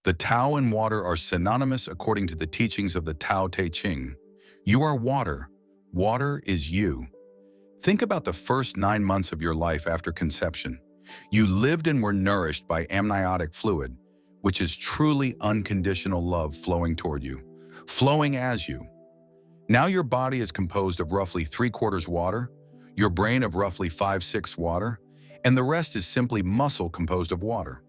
The Tao and water are synonymous according to the teachings of the Tao Te Ching. You are water. Water is you. Think about the first 9 months of your life after conception. You lived and were nourished by amniotic fluid, which is truly unconditional love flowing toward you, flowing as you. Now your body is composed of roughly 3/4 water, your brain of roughly 5/6 water, and the rest is simply muscle composed of water.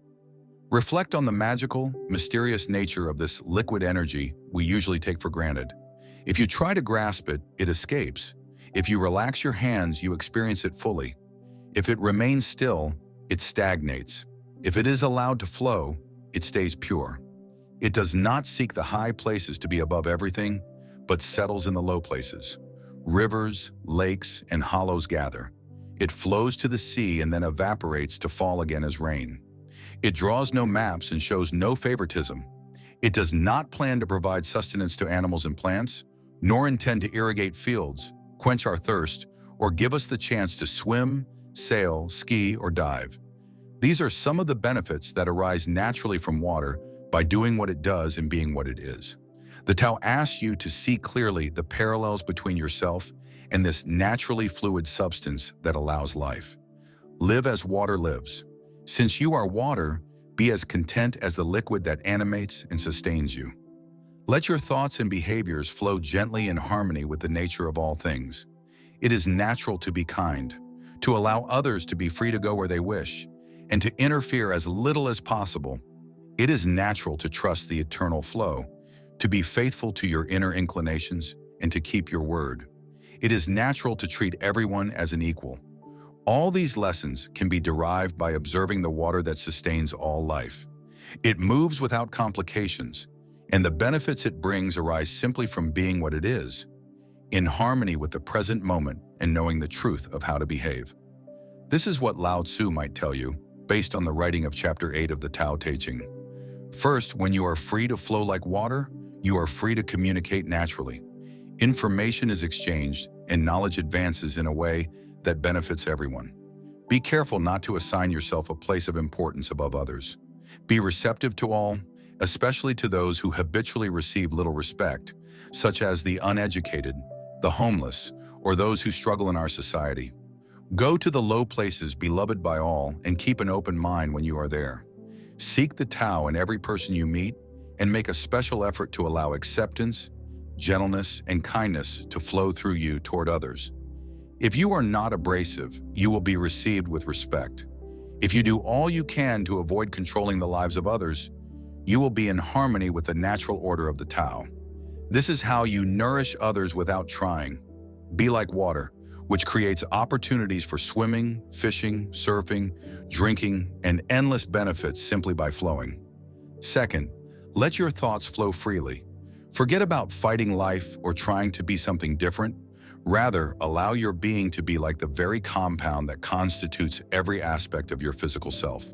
Reflect on the magical, mysterious nature of this liquid energy we usually take for granted. If you try to grasp it, it escapes. If you relax your hands, you experience it fully. If it remains still, it stagnates. If it is allowed to flow, it stays pure. It does not seek the high places to be above everything, but settles in the low places. Rivers, lakes, and hollows gather. It flows to the sea and then evaporates to fall again as rain. It draws no maps and shows no favoritism. It does not plan to provide sustenance to animals and plants, nor intend to irrigate fields, quench our thirst, or give us the chance to swim, sail, ski, or dive. These are some of the benefits that arise naturally from water by doing what it does and being what it is. The Tao asks you to see clearly the parallels between yourself and this naturally fluid substance that allows life. Live as water lives. Since you are water, be as content as the liquid that animates and sustains you. Let your thoughts and behaviors flow gently in harmony with the nature of all things. It is natural to be kind, to allow others to be free to go where they wish, and to interfere as little as possible. It is natural to trust the eternal flow, to be faithful to your inner inclinations, and to keep your word. It is natural to treat everyone as an equal. All these lessons can be derived by observing the water that sustains all life. It moves without complications, and the benefits it brings arise simply from being what it is, in harmony with the present moment and knowing the truth of how to behave. This is what Lao Tzu might tell you, based on the writing of Chapter 8 of the Tao Te Ching. First, when you are free to flow like water, you are free to communicate naturally. Information is exchanged, and knowledge advances in a way that benefits everyone. Be careful not to assign yourself a place of importance above others. Be receptive to all, especially to those who habitually receive little respect, such as the uneducated, the homeless, or those who struggle in our society. Go to the low places beloved by all and keep an open mind when you are there. Seek the Tao in every person you meet and make a special effort to allow acceptance, gentleness, and kindness to flow through you toward others. If you are not abrasive, you will be received with respect. If you do all you can to avoid controlling the lives of others, you will be in harmony with the natural order of the Tao. This is how you nourish others without trying. Be like water, which creates opportunities for swimming, fishing, surfing, drinking, and endless benefits simply by flowing. Second, let your thoughts flow freely. Forget about fighting life or trying to be something different. Rather, allow your being to be like the very compound that constitutes every aspect of your physical self.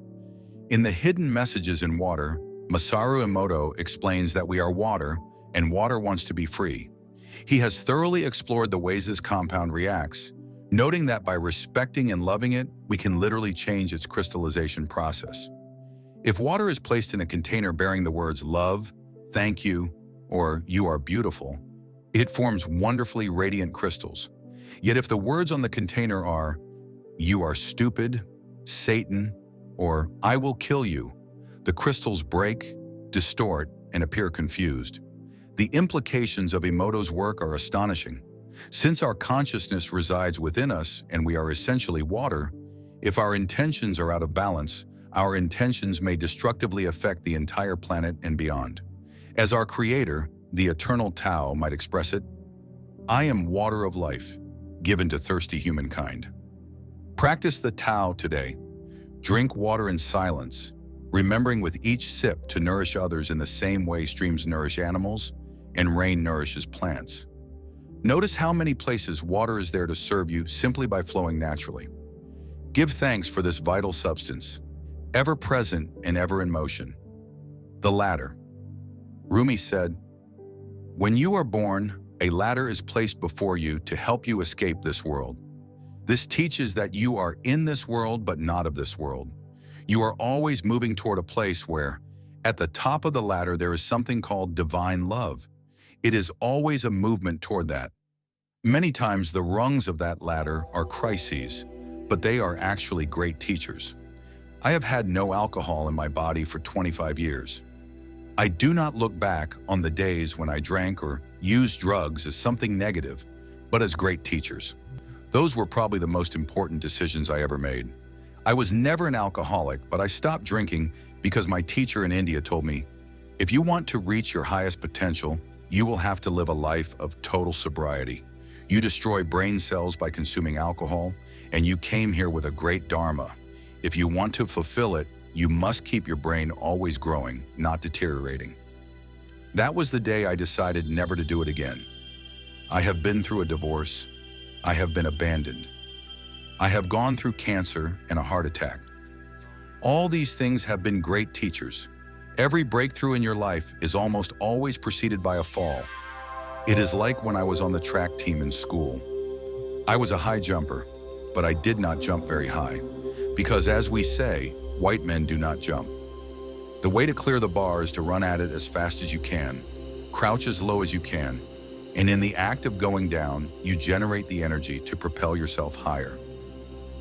In the Hidden Messages in Water, Masaru Emoto explains that we are water, and water wants to be free. He has thoroughly explored the ways this compound reacts, noting that by respecting and loving it, we can literally change its crystallization process. If water is placed in a container bearing the words love, thank you, or you are beautiful, it forms wonderfully radiant crystals. Yet if the words on the container are, you are stupid, Satan, or I will kill you, the crystals break, distort, and appear confused. The implications of Emoto's work are astonishing. Since our consciousness resides within us and we are essentially water, if our intentions are out of balance, our intentions may destructively affect the entire planet and beyond. As our Creator, the eternal Tao, might express it, I am water of life, given to thirsty humankind. Practice the Tao today. Drink water in silence, remembering with each sip to nourish others in the same way streams nourish animals and rain nourishes plants. Notice how many places water is there to serve you simply by flowing naturally. Give thanks for this vital substance, ever present and ever in motion. The ladder. Rumi said, when you are born, a ladder is placed before you to help you escape this world. This teaches that you are in this world but not of this world. You are always moving toward a place where, At the top of the ladder, there is something called divine love. It is always a movement toward that. Many times the rungs of that ladder are crises, but they are actually great teachers. I have had no alcohol in my body for 25 years. I do not look back on the days when I drank or used drugs as something negative, but as great teachers. Those were probably the most important decisions I ever made. I was never an alcoholic, but I stopped drinking because my teacher in India told me, if you want to reach your highest potential, you will have to live a life of total sobriety. You destroy brain cells by consuming alcohol, and you came here with a great dharma. If you want to fulfill it, you must keep your brain always growing, not deteriorating. That was the day I decided never to do it again. I have been through a divorce. I have been abandoned. I have gone through cancer and a heart attack. All these things have been great teachers. Every breakthrough in your life is almost always preceded by a fall. It is like when I was on the track team in school. I was a high jumper, but I did not jump very high, because as we say, white men do not jump. The way to clear the bar is to run at it as fast as you can, crouch as low as you can, and in the act of going down, you generate the energy to propel yourself higher.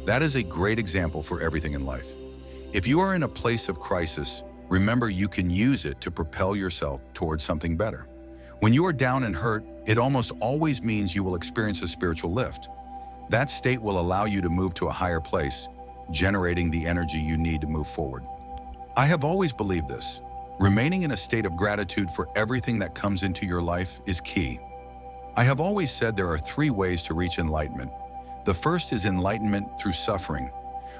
That is a great example for everything in life. If you are in a place of crisis, remember you can use it to propel yourself towards something better. When you are down and hurt, it almost always means you will experience a spiritual lift. That state will allow you to move to a higher place, generating the energy you need to move forward. I have always believed this. Remaining in a state of gratitude for everything that comes into your life is key. I have always said there are 3 ways to reach enlightenment. The first is enlightenment through suffering.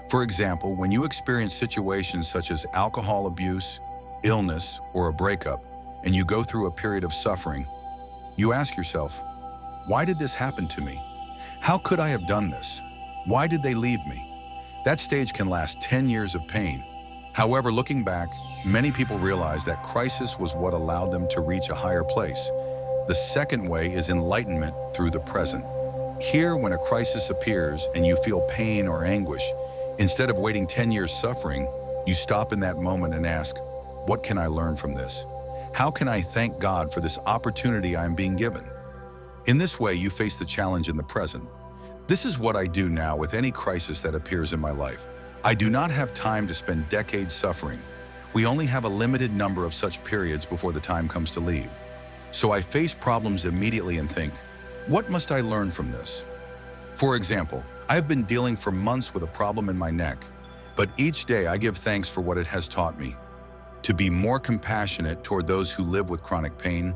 For example, when you experience situations such as alcohol abuse, illness, or a breakup, and you go through a period of suffering, you ask yourself, why did this happen to me? How could I have done this? Why did they leave me? That stage can last 10 years of pain. However, looking back, many people realize that crisis was what allowed them to reach a higher place. The second way is enlightenment through the present. Here, when a crisis appears and you feel pain or anguish, instead of waiting 10 years suffering, you stop in that moment and ask, what can I learn from this? How can I thank God for this opportunity I am being given? In this way, you face the challenge in the present. This is what I do now with any crisis that appears in my life. I do not have time to spend decades suffering. We only have a limited number of such periods before the time comes to leave. So I face problems immediately and think, what must I learn from this? For example, I have been dealing for months with a problem in my neck, but each day I give thanks for what it has taught me. To be more compassionate toward those who live with chronic pain,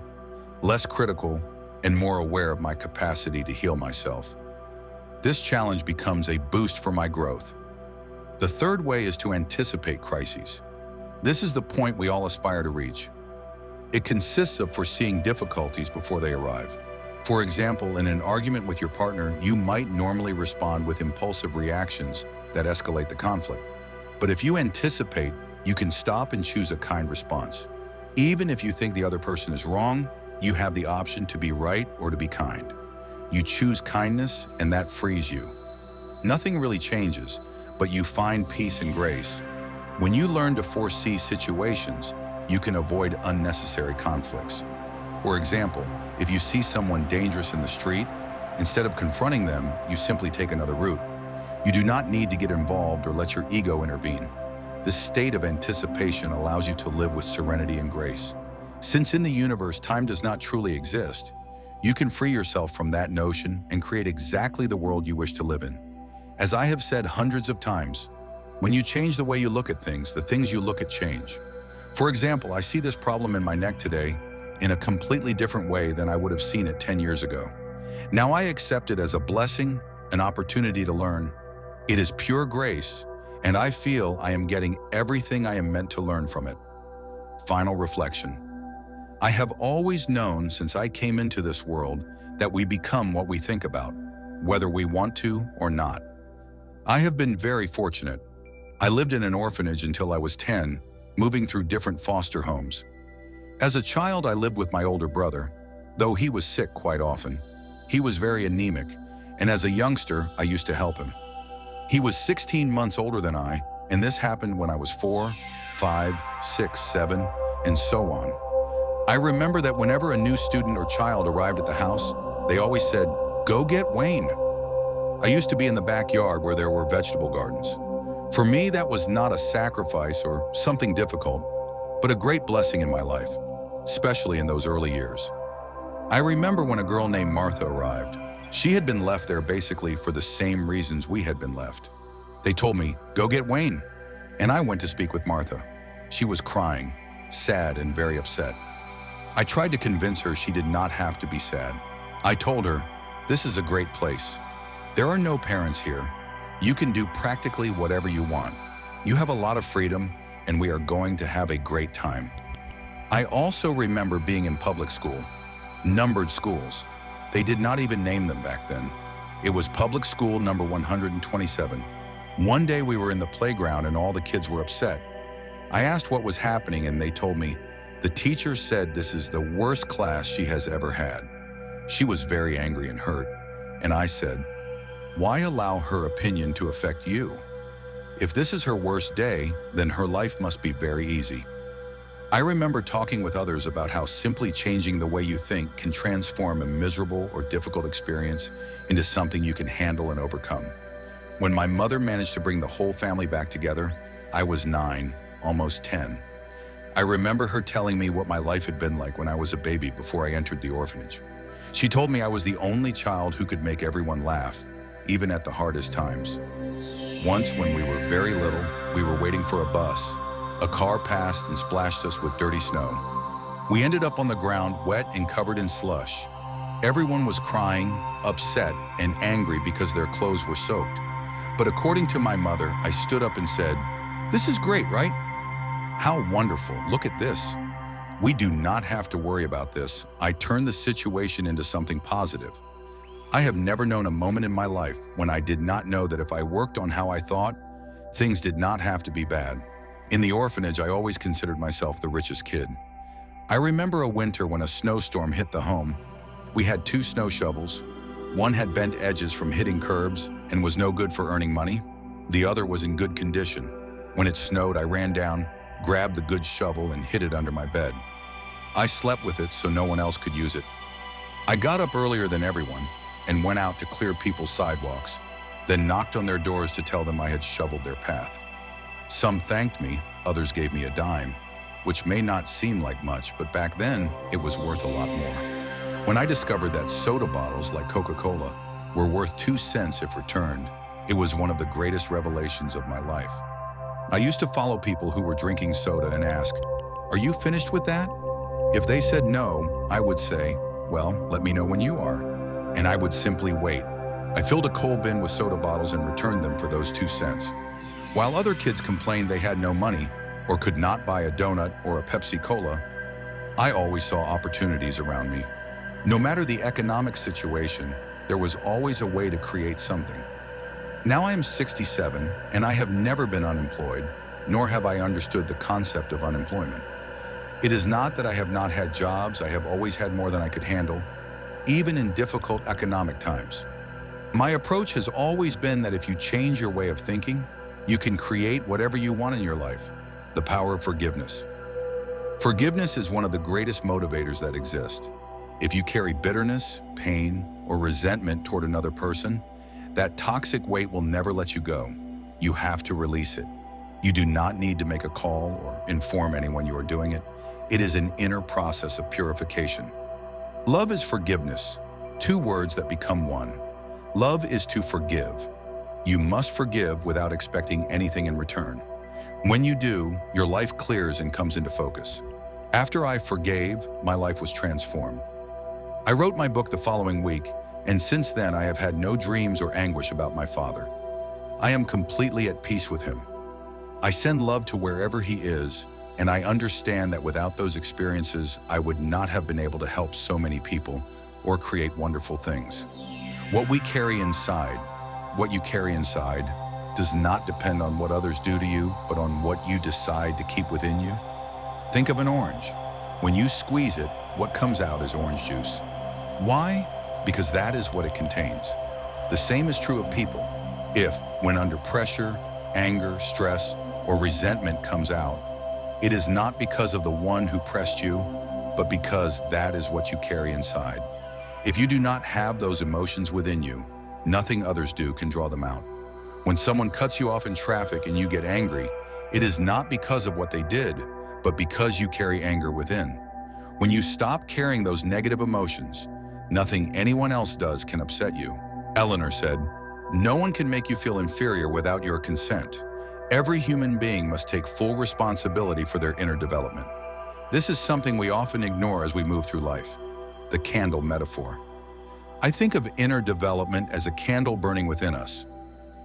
less critical, and more aware of my capacity to heal myself. This challenge becomes a boost for my growth. The third way is to anticipate crises. This is the point we all aspire to reach. It consists of foreseeing difficulties before they arrive. For example, in an argument with your partner, you might normally respond with impulsive reactions that escalate the conflict. But if you anticipate, you can stop and choose a kind response. Even if you think the other person is wrong, you have the option to be right or to be kind. You choose kindness, and that frees you. Nothing really changes, but you find peace and grace. When you learn to foresee situations, you can avoid unnecessary conflicts. For example, if you see someone dangerous in the street, instead of confronting them, you simply take another route. You do not need to get involved or let your ego intervene. This state of anticipation allows you to live with serenity and grace. Since in the universe time does not truly exist, you can free yourself from that notion and create exactly the world you wish to live in. As I have said hundreds of times, when you change the way you look at things, the things you look at change. For example, I see this problem in my neck today in a completely different way than I would have seen it 10 years ago. Now I accept it as a blessing, an opportunity to learn. It is pure grace, and I feel I am getting everything I am meant to learn from it. Final reflection. I have always known since I came into this world that we become what we think about, whether we want to or not. I have been very fortunate. I lived in an orphanage until I was 10, moving through different foster homes. As a child, I lived with my older brother, though he was sick quite often. He was very anemic, and as a youngster, I used to help him. He was 16 months older than I, and this happened when I was 4, 5, 6, 7, and so on. I remember that whenever a new student or child arrived at the house, they always said, "Go get Wayne." I used to be in the backyard where there were vegetable gardens. For me, that was not a sacrifice or something difficult, but a great blessing in my life, especially in those early years. I remember when a girl named Martha arrived. She had been left there basically for the same reasons we had been left. They told me, "Go get Wayne." And I went to speak with Martha. She was crying, sad and very upset. I tried to convince her she did not have to be sad. I told her, "This is a great place. There are no parents here. You can do practically whatever you want. You have a lot of freedom, and we are going to have a great time." I also remember being in public school, numbered schools. They did not even name them back then. It was public school number 127. One day we were in the playground and all the kids were upset. I asked what was happening and they told me, "The teacher said this is the worst class she has ever had." She was very angry and hurt. And I said, "Why allow her opinion to affect you? If this is her worst day, then her life must be very easy." I remember talking with others about how simply changing the way you think can transform a miserable or difficult experience into something you can handle and overcome. When my mother managed to bring the whole family back together, I was 9, almost 10. I remember her telling me what my life had been like when I was a baby before I entered the orphanage. She told me I was the only child who could make everyone laugh, even at the hardest times. Once, when we were very little, we were waiting for a bus. A car passed and splashed us with dirty snow. We ended up on the ground, wet and covered in slush. Everyone was crying, upset, and angry because their clothes were soaked. But according to my mother, I stood up and said, "This is great, right? How wonderful, look at this. We do not have to worry about this." I turned the situation into something positive. I have never known a moment in my life when I did not know that if I worked on how I thought, things did not have to be bad. In the orphanage, I always considered myself the richest kid. I remember a winter when a snowstorm hit the home. We had 2 snow shovels. One had bent edges from hitting curbs and was no good for earning money. The other was in good condition. When it snowed, I ran down, grabbed the good shovel and hid it under my bed. I slept with it so no one else could use it. I got up earlier than everyone and went out to clear people's sidewalks, then knocked on their doors to tell them I had shoveled their path. Some thanked me, others gave me a dime, which may not seem like much, but back then it was worth a lot more. When I discovered that soda bottles like Coca-Cola were worth 2 cents if returned, it was one of the greatest revelations of my life. I used to follow people who were drinking soda and ask, "Are you finished with that?" If they said no, I would say, "Well, let me know when you are." And I would simply wait. I filled a coal bin with soda bottles and returned them for those 2 cents. While other kids complained they had no money or could not buy a donut or a Pepsi Cola, I always saw opportunities around me. No matter the economic situation, there was always a way to create something. Now I am 67 and I have never been unemployed, nor have I understood the concept of unemployment. It is not that I have not had jobs, I have always had more than I could handle, even in difficult economic times. My approach has always been that if you change your way of thinking, you can create whatever you want in your life. The power of forgiveness. Forgiveness is one of the greatest motivators that exist. If you carry bitterness, pain, or resentment toward another person, that toxic weight will never let you go. You have to release it. You do not need to make a call or inform anyone you are doing it. It is an inner process of purification. Love is forgiveness, 2 words that become one. Love is to forgive. You must forgive without expecting anything in return. When you do, your life clears and comes into focus. After I forgave, my life was transformed. I wrote my book the following week, and since then I have had no dreams or anguish about my father. I am completely at peace with him. I send love to wherever he is, and I understand that without those experiences, I would not have been able to help so many people or create wonderful things. What you carry inside, does not depend on what others do to you, but on what you decide to keep within you. Think of an orange. When you squeeze it, what comes out is orange juice. Why? Because that is what it contains. The same is true of people. If, when under pressure, anger, stress, or resentment comes out, It is not because of the one who pressed you, but because that is what you carry inside. If you do not have those emotions within you, nothing others do can draw them out. When someone cuts you off in traffic and you get angry, it is not because of what they did, but because you carry anger within. When you stop carrying those negative emotions, nothing anyone else does can upset you. Eleanor said, "No one can make you feel inferior without your consent. Every human being must take full responsibility for their inner development." This is something we often ignore as we move through life. The candle metaphor. I think of inner development as a candle burning within us.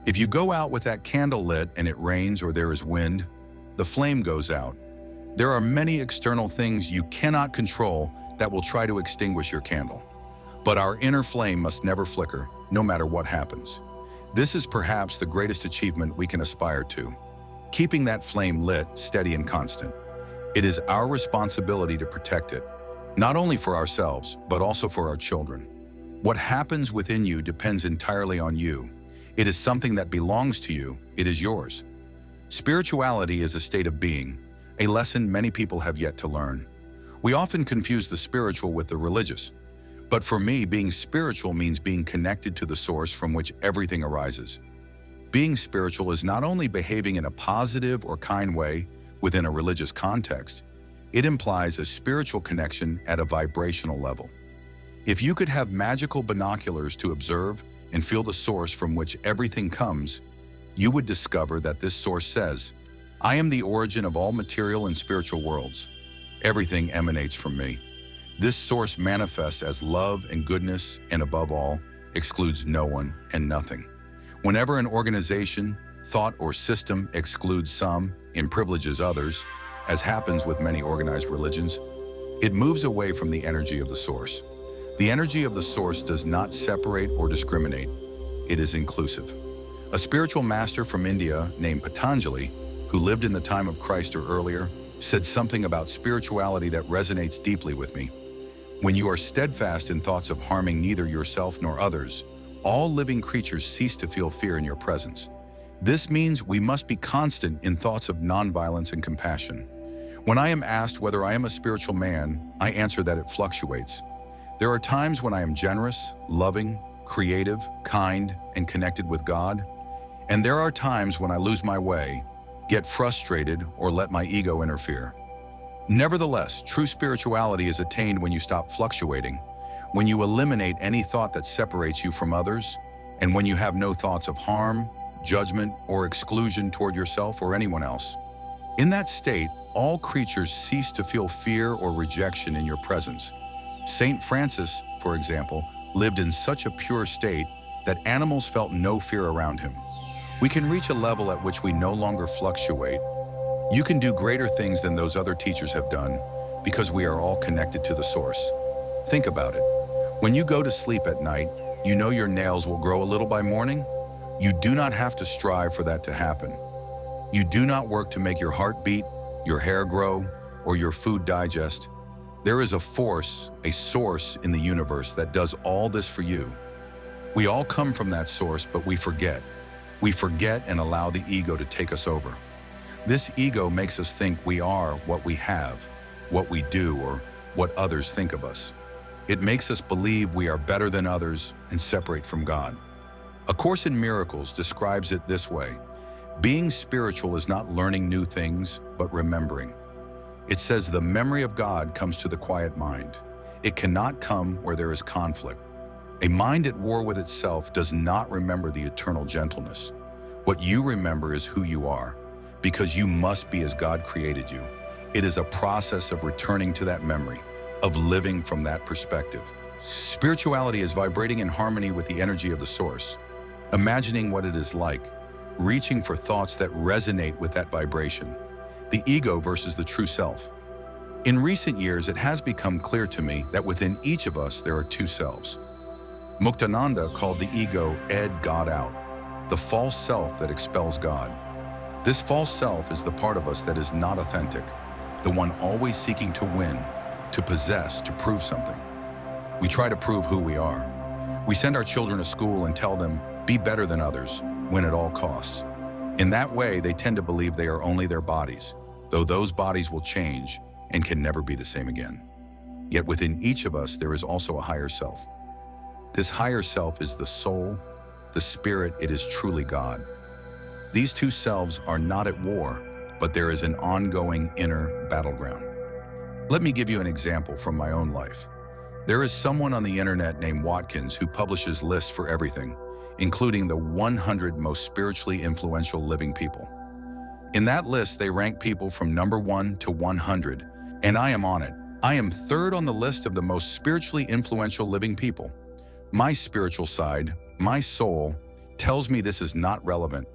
If you go out with that candle lit and it rains or there is wind, the flame goes out. There are many external things you cannot control that will try to extinguish your candle. But our inner flame must never flicker, no matter what happens. This is perhaps the greatest achievement we can aspire to. Keeping that flame lit, steady, and constant. It is our responsibility to protect it, not only for ourselves, but also for our children. What happens within you depends entirely on you. It is something that belongs to you. It is yours. Spirituality is a state of being, a lesson many people have yet to learn. We often confuse the spiritual with the religious. But for me, being spiritual means being connected to the source from which everything arises. Being spiritual is not only behaving in a positive or kind way within a religious context, it implies a spiritual connection at a vibrational level. If you could have magical binoculars to observe and feel the source from which everything comes, you would discover that this source says, "I am the origin of all material and spiritual worlds. Everything emanates from me." This source manifests as love and goodness, and above all, excludes no one and nothing. Whenever an organization, thought, or system excludes some and privileges others, as happens with many organized religions, it moves away from the energy of the source. The energy of the source does not separate or discriminate. It is inclusive. A spiritual master from India named Patanjali, who lived in the time of Christ or earlier, said something about spirituality that resonates deeply with me. When you are steadfast in thoughts of harming neither yourself nor others, all living creatures cease to feel fear in your presence. This means we must be constant in thoughts of nonviolence and compassion. When I am asked whether I am a spiritual man, I answer that it fluctuates. There are times when I am generous, loving, creative, kind, and connected with God. And there are times when I lose my way, get frustrated, or let my ego interfere. Nevertheless, true spirituality is attained when you stop fluctuating, when you eliminate any thought that separates you from others, and when you have no thoughts of harm, judgment, or exclusion toward yourself or anyone else. In that state, all creatures cease to feel fear or rejection in your presence. Saint Francis, for example, lived in such a pure state that animals felt no fear around him. We can reach a level at which we no longer fluctuate. You can do greater things than those other teachers have done because we are all connected to the source. Think about it. When you go to sleep at night, you know your nails will grow a little by morning. You do not have to strive for that to happen. You do not work to make your heart beat, your hair grow, or your food digest. There is a force, a source in the universe that does all this for you. We all come from that source, but we forget. We forget and allow the ego to take us over. This ego makes us think we are what we have, what we do, or what others think of us. It makes us believe we are better than others and separate from God. A Course in Miracles describes it this way: being spiritual is not learning new things, but remembering. It says the memory of God comes to the quiet mind. It cannot come where there is conflict. A mind at war with itself does not remember the eternal gentleness. What you remember is who you are, because you must be as God created you. It is a process of returning to that memory, of living from that perspective. Spirituality is vibrating in harmony with the energy of the source, imagining what it is like, reaching for thoughts that resonate with that vibration. The ego versus the true self. In recent years, it has become clear to me that within each of us there are two selves. Muktananda called the ego Ed God out, the false self that expels God. This false self is the part of us that is not authentic, the one always seeking to win, to possess, to prove something. We try to prove who we are. We send our children to school and tell them, be better than others, win at all costs. In that way, they tend to believe they are only their bodies. though those bodies will change and can never be the same again. Yet within each of us, there is also a higher self. This higher self is the soul, the spirit. It is truly God. These two selves are not at war, but there is an ongoing inner battleground. Let me give you an example from my own life. There is someone on the internet named Watkins who publishes lists for everything, including the 100 most spiritually influential living people. In that list, they rank people from number 1 to 100, and I am on it. I am third on the list of the most spiritually influential living people. My spiritual side, my soul, tells me this is not relevant.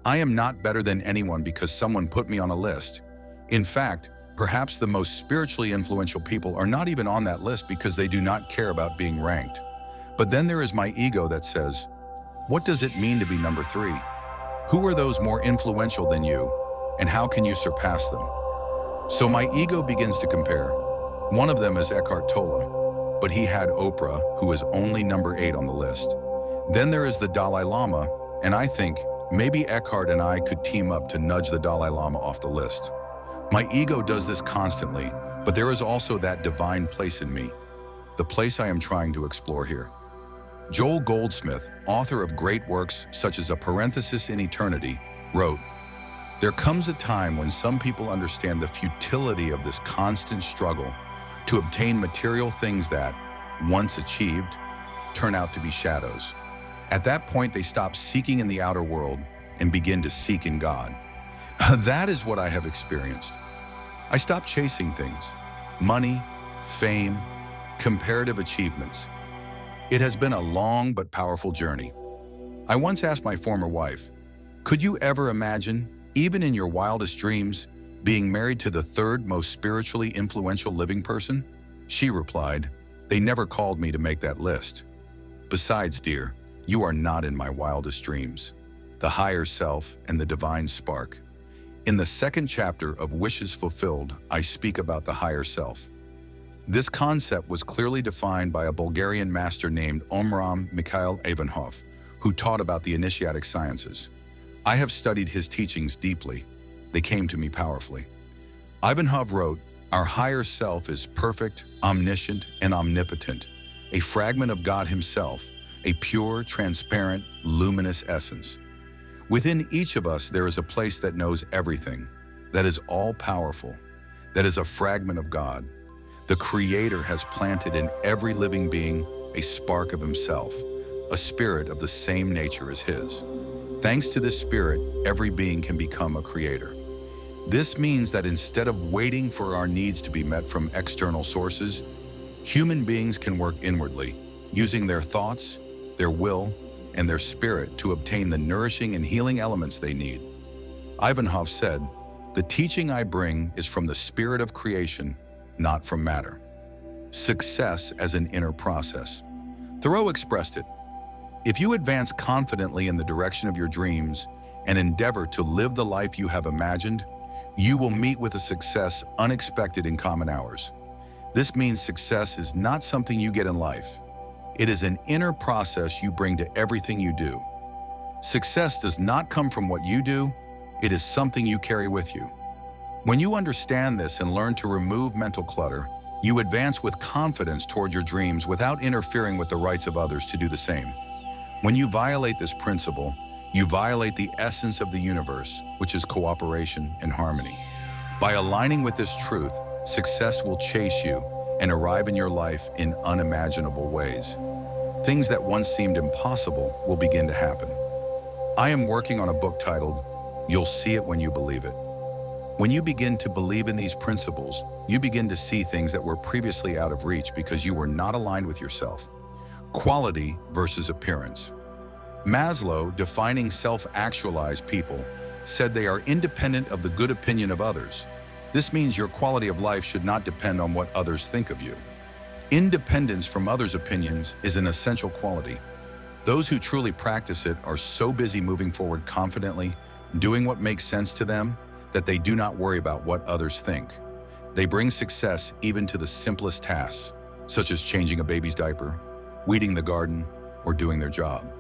I am not better than anyone because someone put me on a list. In fact, perhaps the most spiritually influential people are not even on that list because they do not care about being ranked. But then there is my ego that says, what does it mean to be number 3? Who are those more influential than you, and how can you surpass them? So my ego begins to compare. One of them is Eckhart Tolle, but he had Oprah, who is only number 8 on the list. Then there is the Dalai Lama, and I think maybe Eckhart and I could team up to nudge the Dalai Lama off the list. My ego does this constantly, but there is also that divine place in me, the place I am trying to explore here. Joel Goldsmith, author of great works such as A Parenthesis in Eternity, wrote, "There comes a time when some people understand the futility of this constant struggle to obtain material things that, once achieved, turn out to be shadows. At that point, they stop seeking in the outer world and begin to seek in God." That is what I have experienced. I stopped chasing things, money, fame, comparative achievements. It has been a long but powerful journey. I once asked my former wife, could you ever imagine, even in your wildest dreams, being married to the third most spiritually influential living person? She replied, they never called me to make that list. Besides, dear, you are not in my wildest dreams. The higher self and the divine spark. In the second chapter of Wishes Fulfilled, I speak about the higher self. This concept was clearly defined by a Bulgarian master named Omram Mikhail Ivanov, who taught about the initiatic sciences. I have studied his teachings deeply. They came to me powerfully. Ivanov wrote, our higher self is perfect, omniscient, and omnipotent, a fragment of God himself, a pure, transparent, luminous essence. Within each of us, there is a place that knows everything, that is all-powerful, that is a fragment of God. The Creator has planted in every living being a spark of himself, a spirit of the same nature as his. Thanks to this spirit, every being can become a creator. This means that instead of waiting for our needs to be met from external sources, human beings can work inwardly, using their thoughts, their will, and their spirit to obtain the nourishing and healing elements they need. Ivanov said, the teaching I bring is from the spirit of creation, not from matter. Success as an inner process. Thoreau expressed it. If you advance confidently in the direction of your dreams and endeavor to live the life you have imagined, you will meet with a success unexpected in common hours. This means success is not something you get in life. It is an inner process you bring to everything you do. Success does not come from what you do, it is something you carry with you. When you understand this and learn to remove mental clutter, you advance with confidence toward your dreams without interfering with the rights of others to do the same. When you violate this principle, you violate the essence of the universe, which is cooperation and harmony. By aligning with this truth, success will chase you and arrive in your life in unimaginable ways. Things that once seemed impossible will begin to happen. I am working on a book titled, You'll See It When You Believe It. When you begin to believe in these principles, you begin to see things that were previously out of reach because you were not aligned with yourself. Quality versus appearance. Maslow, defining self-actualized people, said they are independent of the good opinion of others. This means your quality of life should not depend on what others think of you. Independence from others' opinions is an essential quality. Those who truly practice it are so busy moving forward confidently, doing what makes sense to them, that they do not worry about what others think. They bring success even to the simplest tasks, such as changing a baby's diaper, weeding the garden, or doing their job.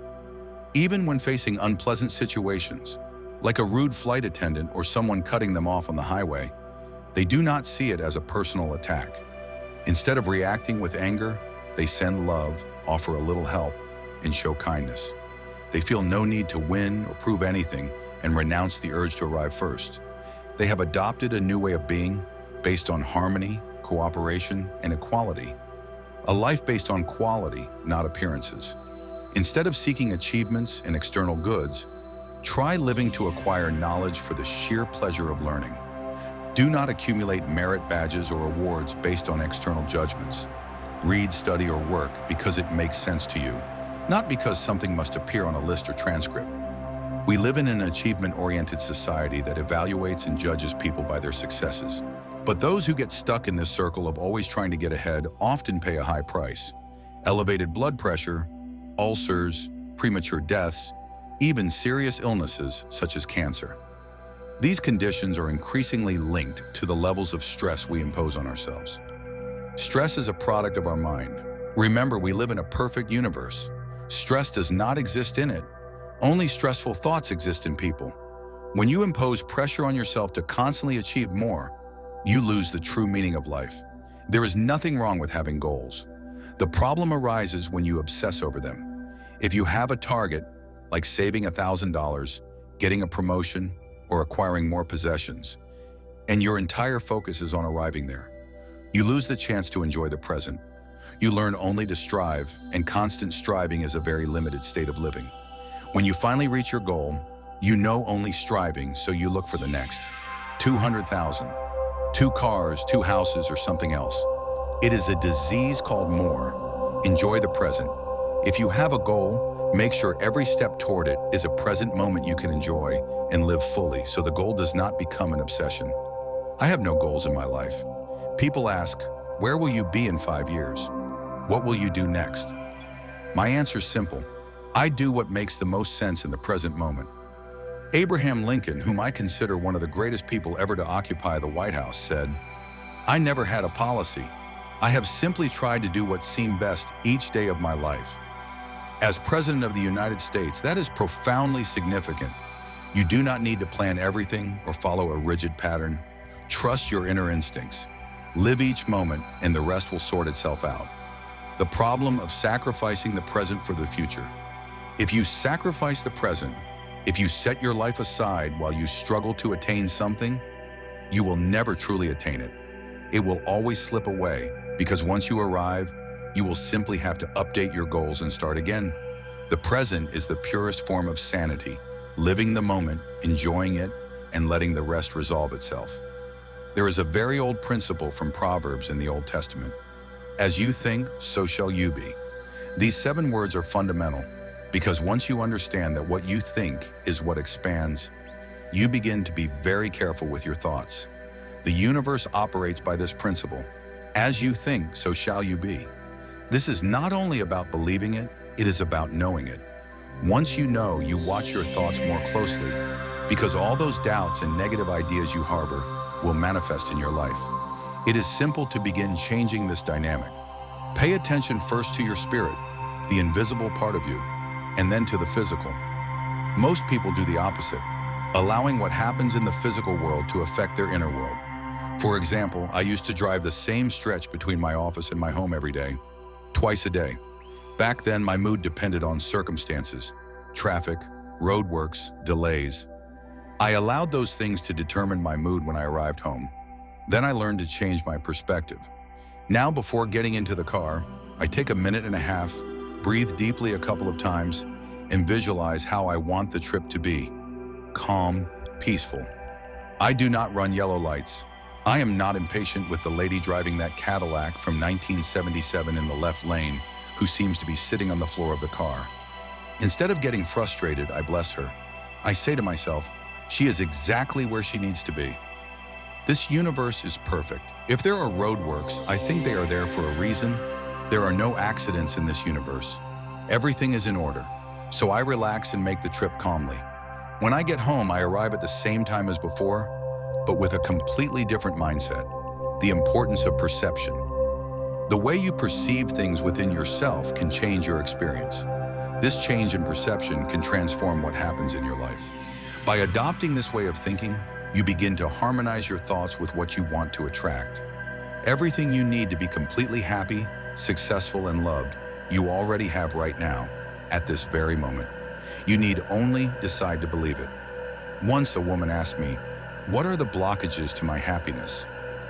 Even when facing unpleasant situations, Like a rude flight attendant or someone cutting them off on the highway, they do not see it as a personal attack. Instead of reacting with anger, they send love, offer a little help, and show kindness. They feel no need to win or prove anything and renounce the urge to arrive first. They have adopted a new way of being based on harmony, cooperation, and equality. A life based on quality, not appearances. Instead of seeking achievements and external goods, try living to acquire knowledge for the sheer pleasure of learning. Do not accumulate merit badges or awards based on external judgments. Read, study, or work because it makes sense to you, not because something must appear on a list or transcript. We live in an achievement-oriented society that evaluates and judges people by their successes. But those who get stuck in this circle of always trying to get ahead often pay a high price. Elevated blood pressure, ulcers, premature deaths, even serious illnesses such as cancer. These conditions are increasingly linked to the levels of stress we impose on ourselves. Stress is a product of our mind. Remember, we live in a perfect universe. Stress does not exist in it. Only stressful thoughts exist in people. When you impose pressure on yourself to constantly achieve more, you lose the true meaning of life. There is nothing wrong with having goals. The problem arises when you obsess over them. If you have a target, like saving $1,000, getting a promotion, or acquiring more possessions, and your entire focus is on arriving there, you lose the chance to enjoy the present. You learn only to strive, and constant striving is a very limited state of living. When you finally reach your goal, you know only striving, so you look for the next 200,000, 2 cars, 2 houses, or something else. It is a disease called more. Enjoy the present. If you have a goal, make sure every step toward it is a present moment you can enjoy and live fully, so the goal does not become an obsession. I have no goals in my life. People ask, where will you be in 5 years? What will you do next? My answer is simple. I do what makes the most sense in the present moment. Abraham Lincoln, whom I consider one of the greatest people ever to occupy the White House, said, "I never had a policy. I have simply tried to do what seemed best each day of my life." As President of the United States, that is profoundly significant. You do not need to plan everything or follow a rigid pattern. Trust your inner instincts. Live each moment, and the rest will sort itself out. The problem of sacrificing the present for the future. If you sacrifice the present, if you set your life aside while you struggle to attain something, you will never truly attain it. It will always slip away, because once you arrive, you will simply have to update your goals and start again. The present is the purest form of sanity, living the moment, enjoying it, and letting the rest resolve itself. There is a very old principle from Proverbs in the Old Testament. As you think, so shall you be. These 7 words are fundamental, because once you understand that what you think is what expands, you begin to be very careful with your thoughts. The universe operates by this principle. As you think, so shall you be. This is not only about believing it, it is about knowing it. Once you know, you watch your thoughts more closely, because all those doubts and negative ideas you harbor will manifest in your life. It is simple to begin changing this dynamic. Pay attention first to your spirit, the invisible part of you, and then to the physical. Most people do the opposite, allowing what happens in the physical world to affect their inner world. For example, I used to drive the same stretch between my office and my home every day, twice a day. Back then, my mood depended on circumstances, traffic, roadworks, delays. I allowed those things to determine my mood when I arrived home. Then I learned to change my perspective. Now, before getting into the car, I take a minute and a half, breathe deeply a couple of times, and visualize how I want the trip to be. Calm, peaceful. I do not run yellow lights. I am not impatient with the lady driving that Cadillac from 1977 in the left lane who seems to be sitting on the floor of the car. Instead of getting frustrated, I bless her. I say to myself, she is exactly where she needs to be. This universe is perfect. If there are roadworks, I think they are there for a reason. There are no accidents in this universe. Everything is in order. So I relax and make the trip calmly. When I get home, I arrive at the same time as before, but with a completely different mindset. The importance of perception. The way you perceive things within yourself can change your experience. This change in perception can transform what happens in your life. By adopting this way of thinking, you begin to harmonize your thoughts with what you want to attract. Everything you need to be completely happy, successful, and loved, you already have right now, at this very moment. You need only decide to believe it. Once a woman asked me, "What are the blockages to my happiness?"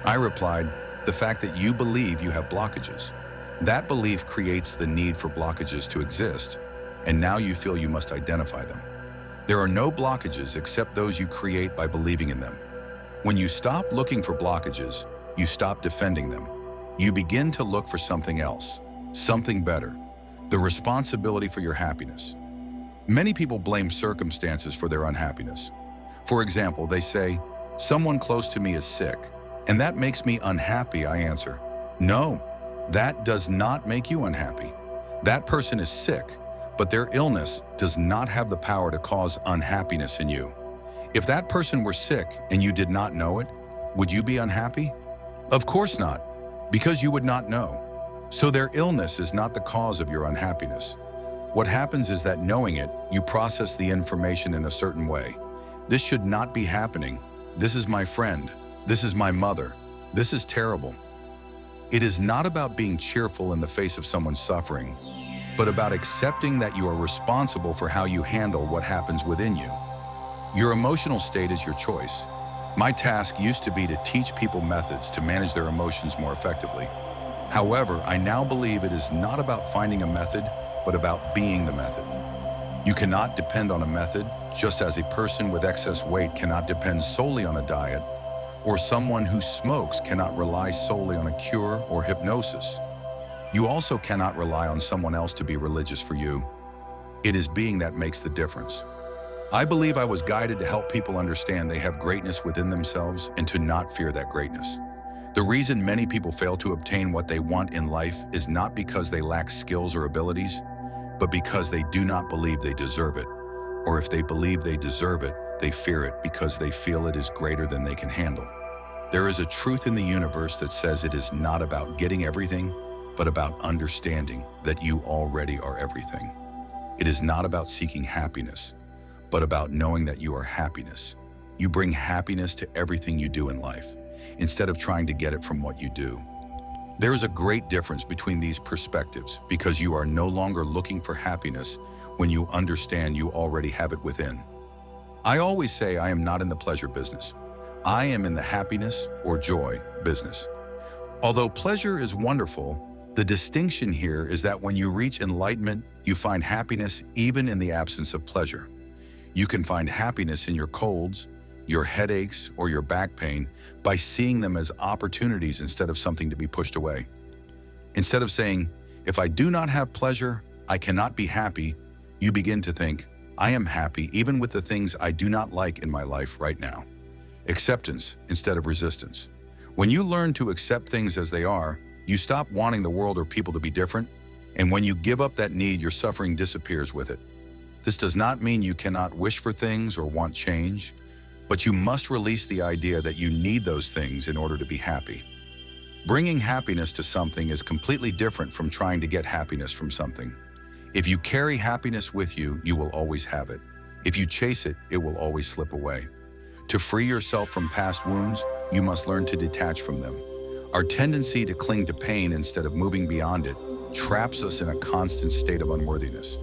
I replied, "The fact that you believe you have blockages. That belief creates the need for blockages to exist, and now you feel you must identify them. There are no blockages except those you create by believing in them. When you stop looking for blockages, you stop defending them. You begin to look for something else, something better, the responsibility for your happiness." Many people blame circumstances for their unhappiness. For example, they say, "Someone close to me is sick, and that makes me unhappy." I answer, "No, that does not make you unhappy. That person is sick, but their illness does not have the power to cause unhappiness in you. If that person were sick and you did not know it, would you be unhappy? Of course not, because you would not know. So their illness is not the cause of your unhappiness. What happens is that knowing it, you process the information in a certain way. This should not be happening. This is my friend. This is my mother. This is terrible." It is not about being cheerful in the face of someone's suffering, but about accepting that you are responsible for how you handle what happens within you. Your emotional state is your choice. My task used to be to teach people methods to manage their emotions more effectively. However, I now believe it is not about finding a method, but about being the method. You cannot depend on a method, just as a person with excess weight cannot depend solely on a diet, or someone who smokes cannot rely solely on a cure or hypnosis. You also cannot rely on someone else to be religious for you. It is being that makes the difference. I believe I was guided to help people understand they have greatness within themselves and to not fear that greatness. The reason many people fail to obtain what they want in life is not because they lack skills or abilities, but because they do not believe they deserve it. Or if they believe they deserve it, they fear it because they feel it is greater than they can handle. There is a truth in the universe that says it is not about getting everything, but about understanding that you already are everything. It is not about seeking happiness, but about knowing that you are happiness. You bring happiness to everything you do in life, instead of trying to get it from what you do. There is a great difference between these perspectives because you are no longer looking for happiness when you understand you already have it within. I always say I am not in the pleasure business. I am in the happiness or joy business. Although pleasure is wonderful, the distinction here is that when you reach enlightenment, you find happiness even in the absence of pleasure. You can find happiness in your colds, your headaches, or your back pain by seeing them as opportunities instead of something to be pushed away. Instead of saying, "If I do not have pleasure, I cannot be happy," you begin to think, "I am happy even with the things I do not like in my life right now." Acceptance instead of resistance. When you learn to accept things as they are, you stop wanting the world or people to be different, and when you give up that need, your suffering disappears with it. This does not mean you cannot wish for things or want change, but you must release the idea that you need those things in order to be happy. Bringing happiness to something is completely different from trying to get happiness from something. If you carry happiness with you, you will always have it. If you chase it, it will always slip away. To free yourself from past wounds, you must learn to detach from them. Our tendency to cling to pain instead of moving beyond it traps us in a constant state of unworthiness.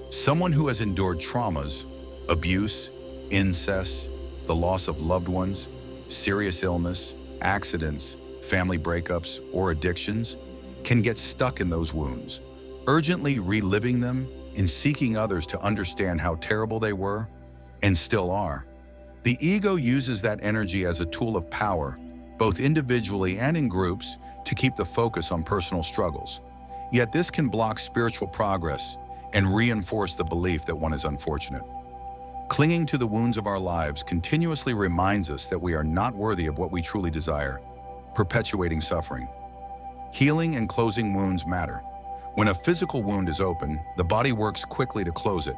Someone who has endured traumas, abuse, incest, the loss of loved ones, serious illness, accidents, family breakups, or addictions can get stuck in those wounds, urgently reliving them and seeking others to understand how terrible they were and still are. The ego uses that energy as a tool of power, both individually and in groups, to keep the focus on personal struggles. Yet this can block spiritual progress and reinforce the belief that one is unfortunate. Clinging to the wounds of our lives continuously reminds us that we are not worthy of what we truly desire, perpetuating suffering. Healing and closing wounds matter. When a physical wound is open, the body works quickly to close it.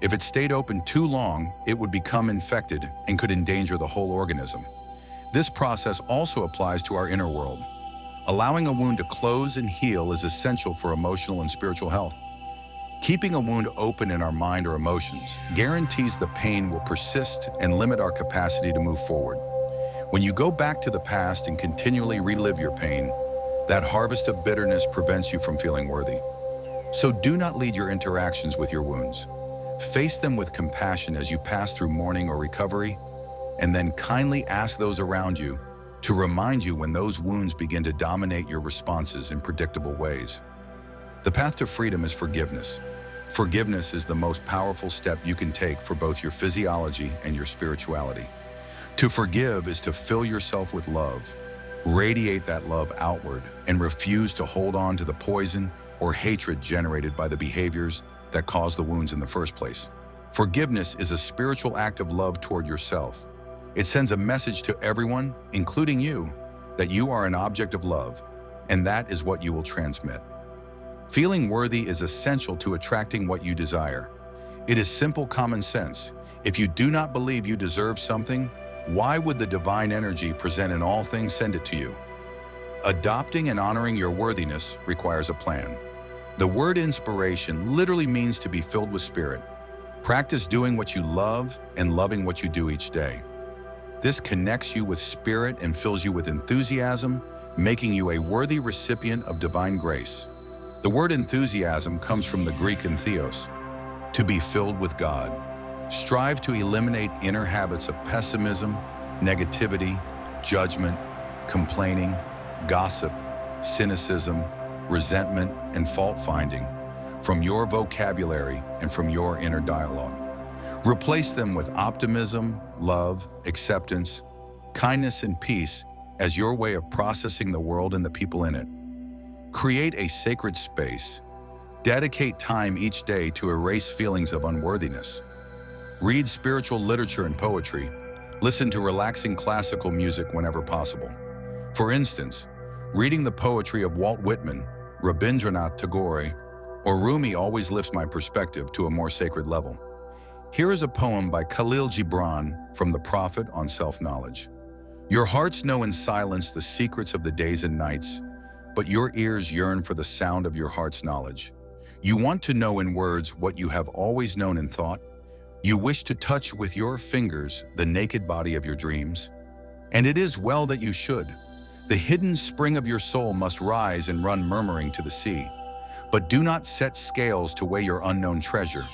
If it stayed open too long, it would become infected and could endanger the whole organism. This process also applies to our inner world. Allowing a wound to close and heal is essential for emotional and spiritual health. Keeping a wound open in our mind or emotions guarantees the pain will persist and limit our capacity to move forward. When you go back to the past and continually relive your pain, that harvest of bitterness prevents you from feeling worthy. So do not lead your interactions with your wounds. Face them with compassion as you pass through mourning or recovery, and then kindly ask those around you to remind you when those wounds begin to dominate your responses in predictable ways. The path to freedom is forgiveness. Forgiveness is the most powerful step you can take for both your physiology and your spirituality. To forgive is to fill yourself with love, radiate that love outward, and refuse to hold on to the poison or hatred generated by the behaviors that caused the wounds in the first place. Forgiveness is a spiritual act of love toward yourself. It sends a message to everyone, including you, that you are an object of love, and that is what you will transmit. Feeling worthy is essential to attracting what you desire. It is simple common sense. If you do not believe you deserve something, why would the divine energy present in all things send it to you? Adopting and honoring your worthiness requires a plan. The word inspiration literally means to be filled with spirit. Practice doing what you love and loving what you do each day. This connects you with spirit and fills you with enthusiasm, making you a worthy recipient of divine grace. The word enthusiasm comes from the Greek entheos, to be filled with God. Strive to eliminate inner habits of pessimism, negativity, judgment, complaining, gossip, cynicism, resentment, and fault-finding from your vocabulary and from your inner dialogue. Replace them with optimism, love, acceptance, kindness, and peace as your way of processing the world and the people in it. Create a sacred space. Dedicate time each day to erase feelings of unworthiness. Read spiritual literature and poetry. Listen to relaxing classical music whenever possible. For instance, reading the poetry of Walt Whitman, Rabindranath Tagore, or Rumi always lifts my perspective to a more sacred level. Here is a poem by Khalil Gibran from The Prophet on Self-Knowledge. Your hearts know in silence the secrets of the days and nights, but your ears yearn for the sound of your heart's knowledge. You want to know in words what you have always known in thought. You wish to touch with your fingers the naked body of your dreams. And it is well that you should. The hidden spring of your soul must rise and run murmuring to the sea. But do not set scales to weigh your unknown treasure,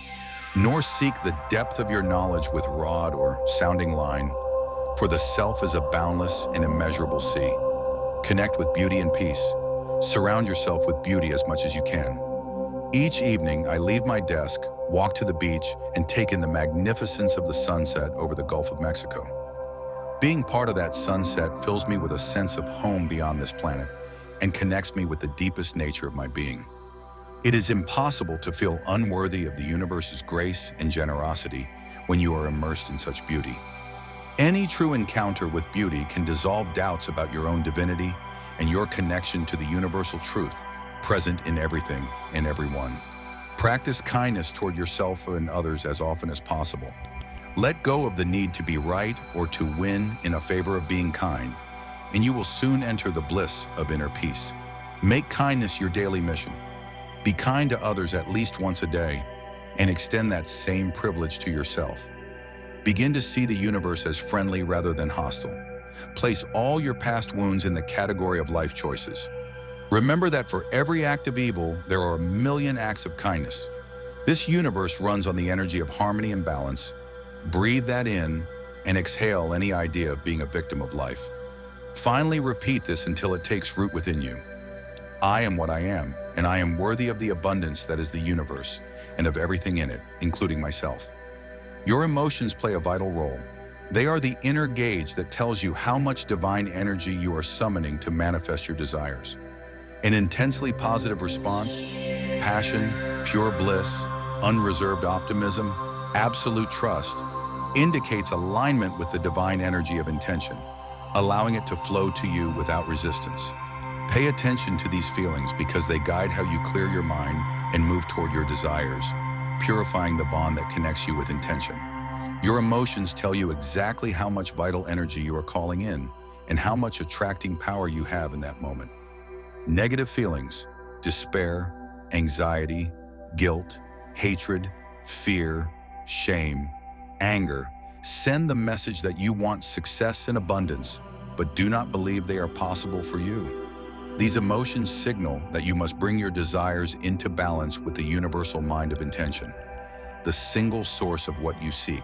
nor seek the depth of your knowledge with rod or sounding line, for the self is a boundless and immeasurable sea. Connect with beauty and peace. Surround yourself with beauty as much as you can. Each evening, I leave my desk, walk to the beach, and take in the magnificence of the sunset over the Gulf of Mexico. Being part of that sunset fills me with a sense of home beyond this planet and connects me with the deepest nature of my being. It is impossible to feel unworthy of the universe's grace and generosity when you are immersed in such beauty. Any true encounter with beauty can dissolve doubts about your own divinity and your connection to the universal truth present in everything and everyone. Practice kindness toward yourself and others as often as possible. Let go of the need to be right or to win in a favor of being kind, and you will soon enter the bliss of inner peace. Make kindness your daily mission. Be kind to others at least once a day, and extend that same privilege to yourself. Begin to see the universe as friendly rather than hostile. Place all your past wounds in the category of life choices. Remember that for every act of evil, there are a million acts of kindness. This universe runs on the energy of harmony and balance. Breathe that in and exhale any idea of being a victim of life. Finally, repeat this until it takes root within you. I am what I am, and I am worthy of the abundance that is the universe and of everything in it, including myself. Your emotions play a vital role. They are the inner gauge that tells you how much divine energy you are summoning to manifest your desires. An intensely positive response, passion, pure bliss, unreserved optimism, absolute trust, indicates alignment with the divine energy of intention, allowing it to flow to you without resistance. Pay attention to these feelings because they guide how you clear your mind and move toward your desires, purifying the bond that connects you with intention. Your emotions tell you exactly how much vital energy you are calling in and how much attracting power you have in that moment. Negative feelings, despair, anxiety, guilt, hatred, fear, shame, anger, send the message that you want success and abundance, but do not believe they are possible for you. These emotions signal that you must bring your desires into balance with the universal mind of intention, the single source of what you seek.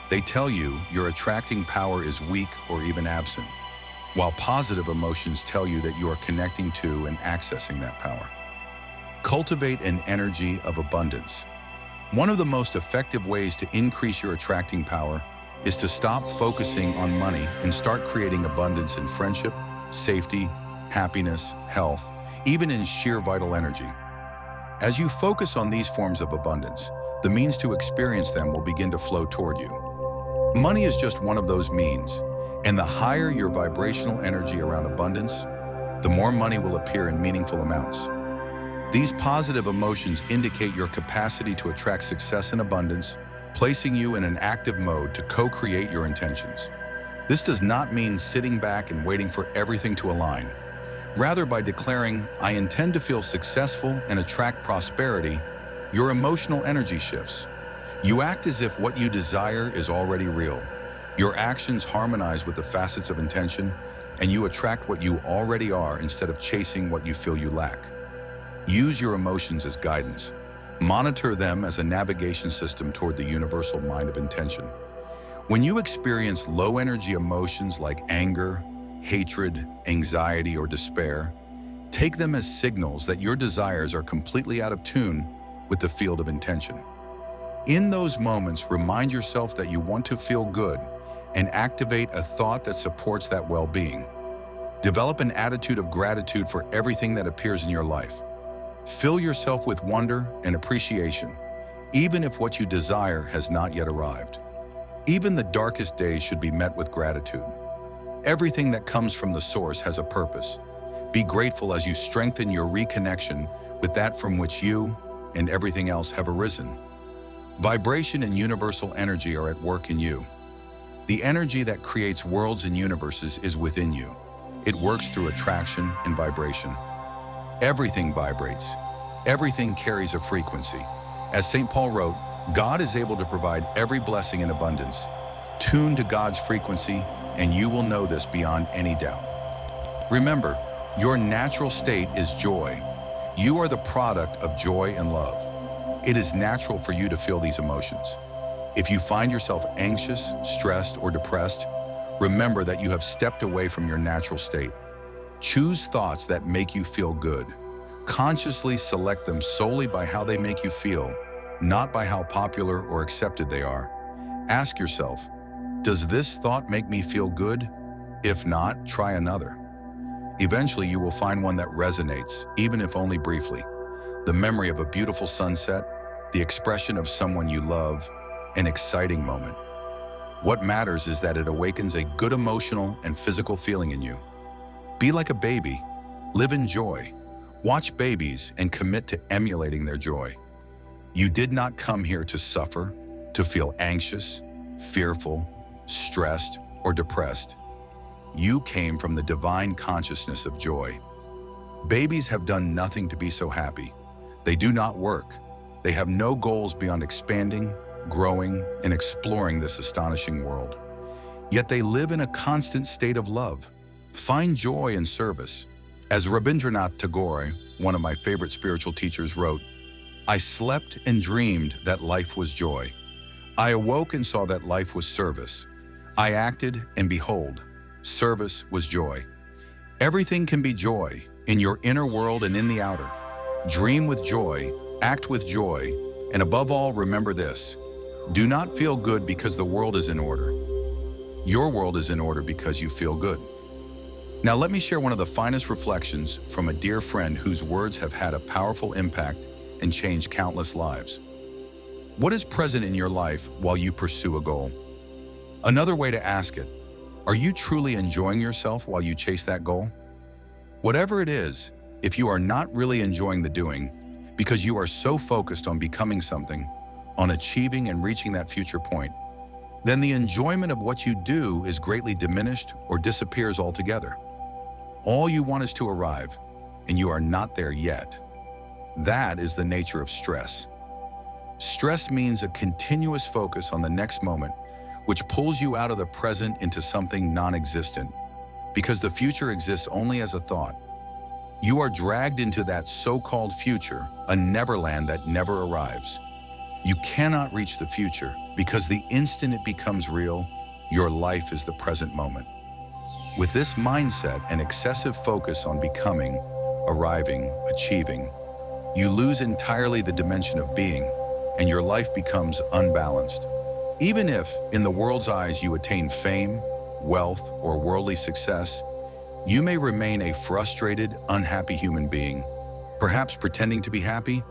They tell you your attracting power is weak or even absent, while positive emotions tell you that you are connecting to and accessing that power. Cultivate an energy of abundance. One of the most effective ways to increase your attracting power is to stop focusing on money and start creating abundance in friendship, safety, happiness, health, even in sheer vital energy. As you focus on these forms of abundance, the means to experience them will begin to flow toward you. Money is just one of those means, and the higher your vibrational energy around abundance, the more money will appear in meaningful amounts. These positive emotions indicate your capacity to attract success and abundance, placing you in an active mode to co-create your intentions. This does not mean sitting back and waiting for everything to align. Rather, by declaring, "I intend to feel successful and attract prosperity," your emotional energy shifts. You act as if what you desire is already real. Your actions harmonize with the facets of intention, and you attract what you already are instead of chasing what you feel you lack. Use your emotions as guidance. Monitor them as a navigation system toward the universal mind of intention. When you experience low-energy emotions like anger, hatred, anxiety, or despair, take them as signals that your desires are completely out of tune with the field of intention. In those moments, remind yourself that you want to feel good and activate a thought that supports that well-being. Develop an attitude of gratitude for everything that appears in your life. Fill yourself with wonder and appreciation, even if what you desire has not yet arrived. Even the darkest days should be met with gratitude. Everything that comes from the source has a purpose. Be grateful as you strengthen your reconnection with that from which you and everything else have arisen. Vibration and universal energy are at work in you. The energy that creates worlds and universes is within you. It works through attraction and vibration. Everything vibrates. Everything carries a frequency. As St. Paul wrote, God is able to provide every blessing in abundance. Tune to God's frequency, and you will know this beyond any doubt. Remember, your natural state is joy. You are the product of joy and love. It is natural for you to feel these emotions. If you find yourself anxious, stressed, or depressed, remember that you have stepped away from your natural state. Choose thoughts that make you feel good. Consciously select them solely by how they make you feel, not by how popular or accepted they are. Ask yourself, does this thought make me feel good? If not, try another. Eventually, you will find one that resonates, even if only briefly. The memory of a beautiful sunset, the expression of someone you love, an exciting moment. What matters is that it awakens a good emotional and physical feeling in you. Be like a baby. Live in joy. Watch babies and commit to emulating their joy. You did not come here to suffer, to feel anxious, fearful, stressed, or depressed. You came from the divine consciousness of joy. Babies have done nothing to be so happy. They do not work. They have no goals beyond expanding, growing, and exploring this astonishing world. Yet they live in a constant state of love. Find joy in service. As Rabindranath Tagore, one of my favorite spiritual teachers, wrote, "I slept and dreamed that life was joy. I awoke and saw that life was service. I acted, and behold, service was joy." Everything can be joy, in your inner world and in the outer. Dream with joy, act with joy, and above all, remember this: do not feel good because the world is in order. Your world is in order because you feel good. Now let me share one of the finest reflections from a dear friend whose words have had a powerful impact and changed countless lives. What is present in your life while you pursue a goal? Another way to ask it, are you truly enjoying yourself while you chase that goal? Whatever it is, if you are not really enjoying the doing, because you are so focused on becoming something, on achieving and reaching that future point, then the enjoyment of what you do is greatly diminished or disappears altogether. All you want is to arrive, and you are not there yet. That is the nature of stress. Stress means a continuous focus on the next moment, which pulls you out of the present into something non-existent, because the future exists only as a thought. You are dragged into that so-called future, a neverland that never arrives. You cannot reach the future because the instant it becomes real, your life is the present moment. With this mindset and excessive focus on becoming, arriving, achieving, you lose entirely the dimension of being, and your life becomes unbalanced. Even if, in the world's eyes, you attain fame, wealth, or worldly success, you may remain a frustrated, unhappy human being, perhaps pretending to be happy,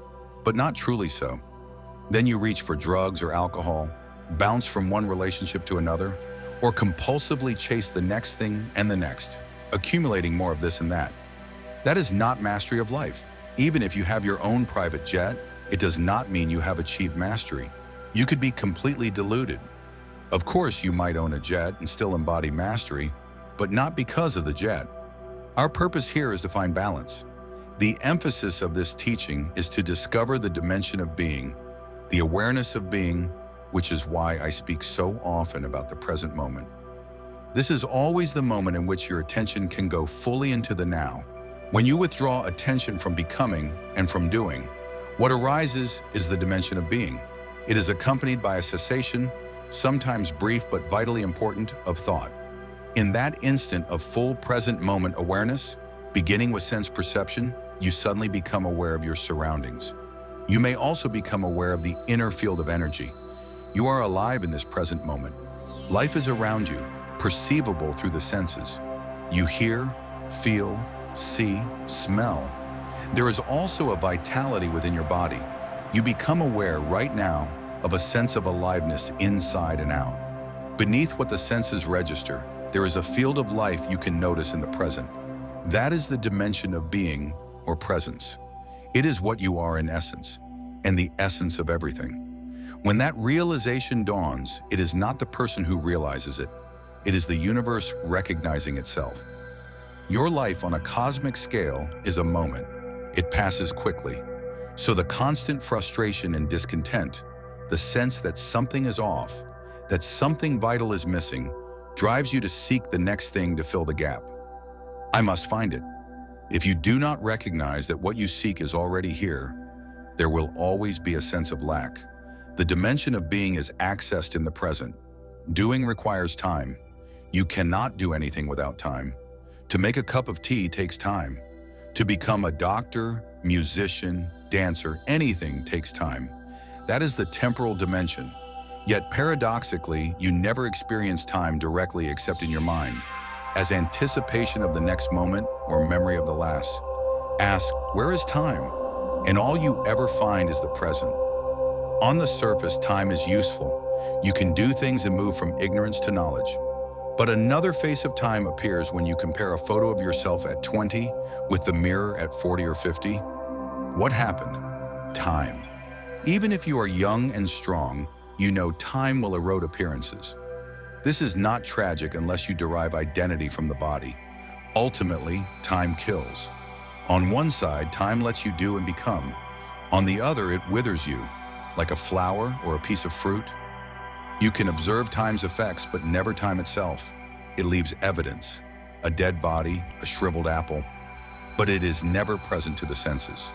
but not truly so. Then you reach for drugs or alcohol, bounce from one relationship to another, or compulsively chase the next thing and the next, accumulating more of this and that. That is not mastery of life. Even if you have your own private jet, it does not mean you have achieved mastery. You could be completely deluded. Of course, you might own a jet and still embody mastery, but not because of the jet. Our purpose here is to find balance. The emphasis of this teaching is to discover the dimension of being, the awareness of being, which is why I speak so often about the present moment. This is always the moment in which your attention can go fully into the now. When you withdraw attention from becoming and from doing, what arises is the dimension of being. It is accompanied by a cessation, sometimes brief but vitally important, of thought. In that instant of full present moment awareness, beginning with sense perception, you suddenly become aware of your surroundings. You may also become aware of the inner field of energy. You are alive in this present moment. Life is around you, perceivable through the senses. You hear, feel, see, smell. There is also a vitality within your body. You become aware right now of a sense of aliveness inside and out. Beneath what the senses register, there is a field of life you can notice in the present. That is the dimension of being or presence. It is what you are in essence, and the essence of everything. When that realization dawns, it is not the person who realizes it. It is the universe recognizing itself. Your life on a cosmic scale is a moment. It passes quickly. So the constant frustration and discontent, the sense that something is off, that something vital is missing, drives you to seek the next thing to fill the gap. I must find it. If you do not recognize that what you seek is already here, there will always be a sense of lack. The dimension of being is accessed in the present. Doing requires time. You cannot do anything without time. To make a cup of tea takes time. To become a doctor, musician, dancer, anything takes time. That is the temporal dimension. Yet paradoxically, you never experience time directly except in your mind, as anticipation of the next moment or memory of the last. Ask, where is time? And all you ever find is the present. On the surface, time is useful. You can do things and move from ignorance to knowledge. But another face of time appears when you compare a photo of yourself at 20 with the mirror at 40 or 50. What happened? Time. Even if you are young and strong, you know time will erode appearances. This is not tragic unless you derive identity from the body. Ultimately, time kills. On one side, time lets you do and become. On the other, it withers you, like a flower or a piece of fruit. You can observe time's effects, but never time itself. It leaves evidence, a dead body, a shriveled apple, but it is never present to the senses.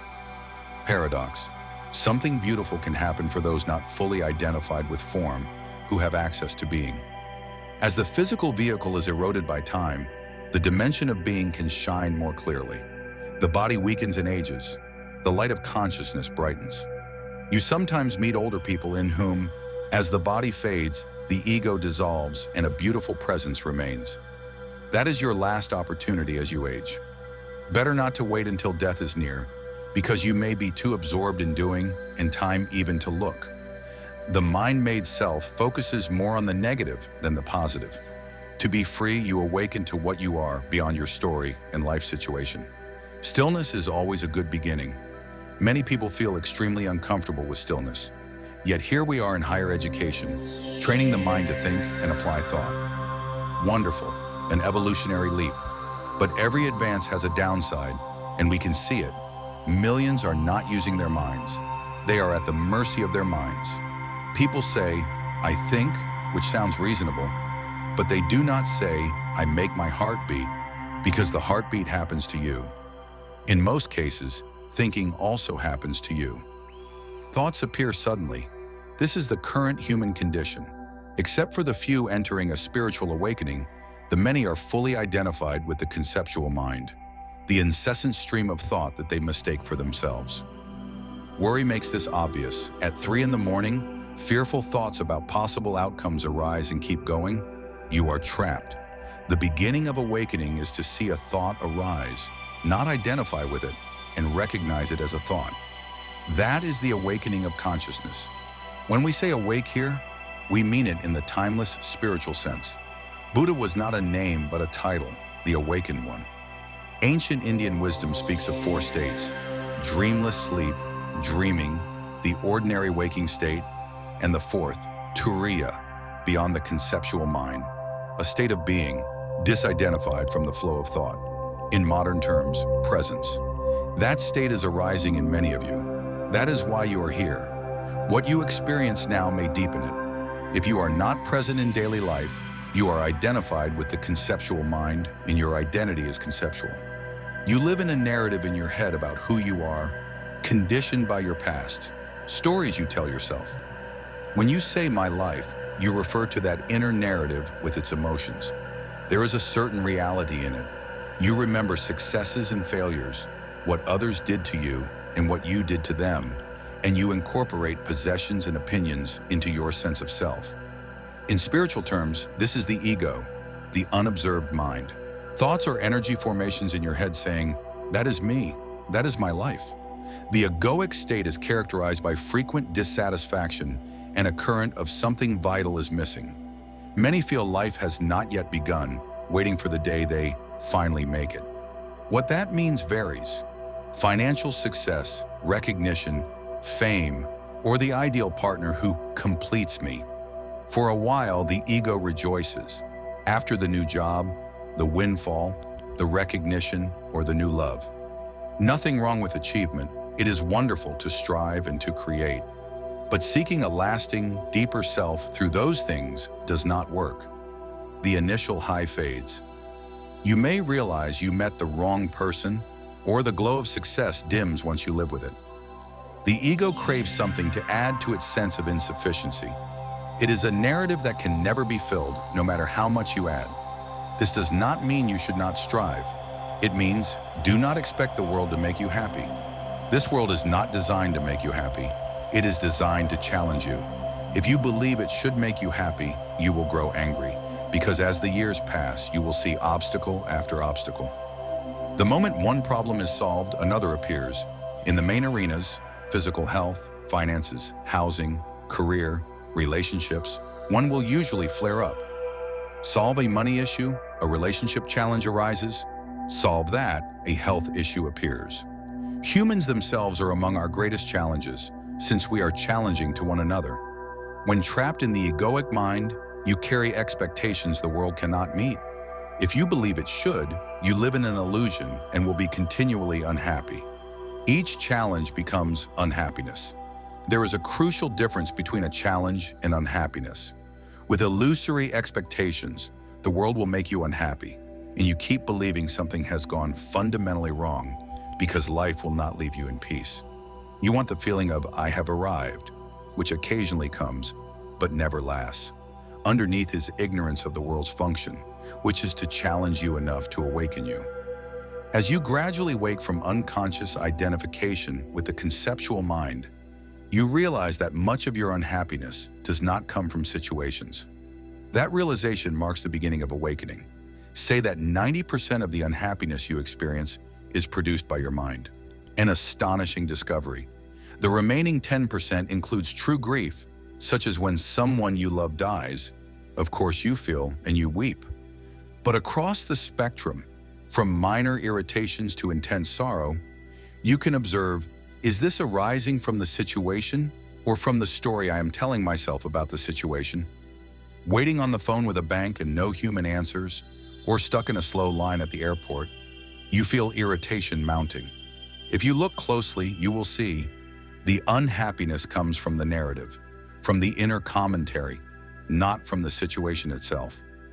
Paradox. Something beautiful can happen for those not fully identified with form, who have access to being. As the physical vehicle is eroded by time, the dimension of being can shine more clearly. The body weakens and ages. The light of consciousness brightens. You sometimes meet older people in whom, as the body fades, the ego dissolves and a beautiful presence remains. That is your last opportunity as you age. Better not to wait until death is near, because you may be too absorbed in doing and time even to look. The mind-made self focuses more on the negative than the positive. To be free, you awaken to what you are beyond your story and life situation. Stillness is always a good beginning. Many people feel extremely uncomfortable with stillness. Yet here we are in higher education, training the mind to think and apply thought. Wonderful, an evolutionary leap. But every advance has a downside, and we can see it. Millions are not using their minds. They are at the mercy of their minds. People say, "I think," which sounds reasonable, but they do not say, "I make my heart beat," because the heartbeat happens to you. In most cases, thinking also happens to you. Thoughts appear suddenly. This is the current human condition. Except for the few entering a spiritual awakening, the many are fully identified with the conceptual mind, the incessant stream of thought that they mistake for themselves. Worry makes this obvious. At 3 in the morning, fearful thoughts about possible outcomes arise and keep going. You are trapped. The beginning of awakening is to see a thought arise, not identify with it, and recognize it as a thought. That is the awakening of consciousness. When we say awake here, we mean it in the timeless spiritual sense. Buddha was not a name but a title, the awakened one. Ancient Indian wisdom speaks of 4 states: dreamless sleep, dreaming, the ordinary waking state, and the 4th, turiya, beyond the conceptual mind, a state of being, disidentified from the flow of thought. In modern terms, presence. That state is arising in many of you. That is why you are here. What you experience now may deepen it. If you are not present in daily life, you are identified with the conceptual mind, and your identity is conceptual. You live in a narrative in your head about who you are, conditioned by your past, stories you tell yourself. When you say "my life," you refer to that inner narrative with its emotions. There is a certain reality in it. You remember successes and failures, what others did to you and what you did to them, and you incorporate possessions and opinions into your sense of self. In spiritual terms, this is the ego, the unobserved mind. Thoughts are energy formations in your head saying, "That is me, that is my life." The egoic state is characterized by frequent dissatisfaction and a current of something vital is missing. Many feel life has not yet begun, waiting for the day they finally make it. What that means varies. Financial success, recognition, fame, or the ideal partner who completes me. For a while, the ego rejoices. After the new job, the windfall, the recognition, or the new love. Nothing wrong with achievement. It is wonderful to strive and to create. But seeking a lasting, deeper self through those things does not work. The initial high fades. You may realize you met the wrong person, or the glow of success dims once you live with it. The ego craves something to add to its sense of insufficiency. It is a narrative that can never be filled, no matter how much you add. This does not mean you should not strive. It means do not expect the world to make you happy. This world is not designed to make you happy. It is designed to challenge you. If you believe it should make you happy, you will grow angry, because as the years pass, you will see obstacle after obstacle. The moment one problem is solved, another appears. In the main arenas, physical health, finances, housing, career, relationships, one will usually flare up. Solve a money issue, a relationship challenge arises. Solve that, a health issue appears. Humans themselves are among our greatest challenges, since we are challenging to one another. When trapped in the egoic mind, you carry expectations the world cannot meet. If you believe it should, you live in an illusion and will be continually unhappy. Each challenge becomes unhappiness. There is a crucial difference between a challenge and unhappiness. With illusory expectations, the world will make you unhappy, and you keep believing something has gone fundamentally wrong because life will not leave you in peace. You want the feeling of "I have arrived," which occasionally comes, but never lasts. Underneath is ignorance of the world's function, which is to challenge you enough to awaken you. As you gradually wake from unconscious identification with the conceptual mind, you realize that much of your unhappiness does not come from situations. That realization marks the beginning of awakening. Say that 90% of the unhappiness you experience is produced by your mind. An astonishing discovery. The remaining 10% includes true grief, such as when someone you love dies. Of course you feel and you weep. But across the spectrum, from minor irritations to intense sorrow, you can observe, is this arising from the situation or from the story I am telling myself about the situation? Waiting on the phone with a bank and no human answers, or stuck in a slow line at the airport, you feel irritation mounting. If you look closely, you will see The unhappiness comes from the narrative, from the inner commentary, not from the situation itself.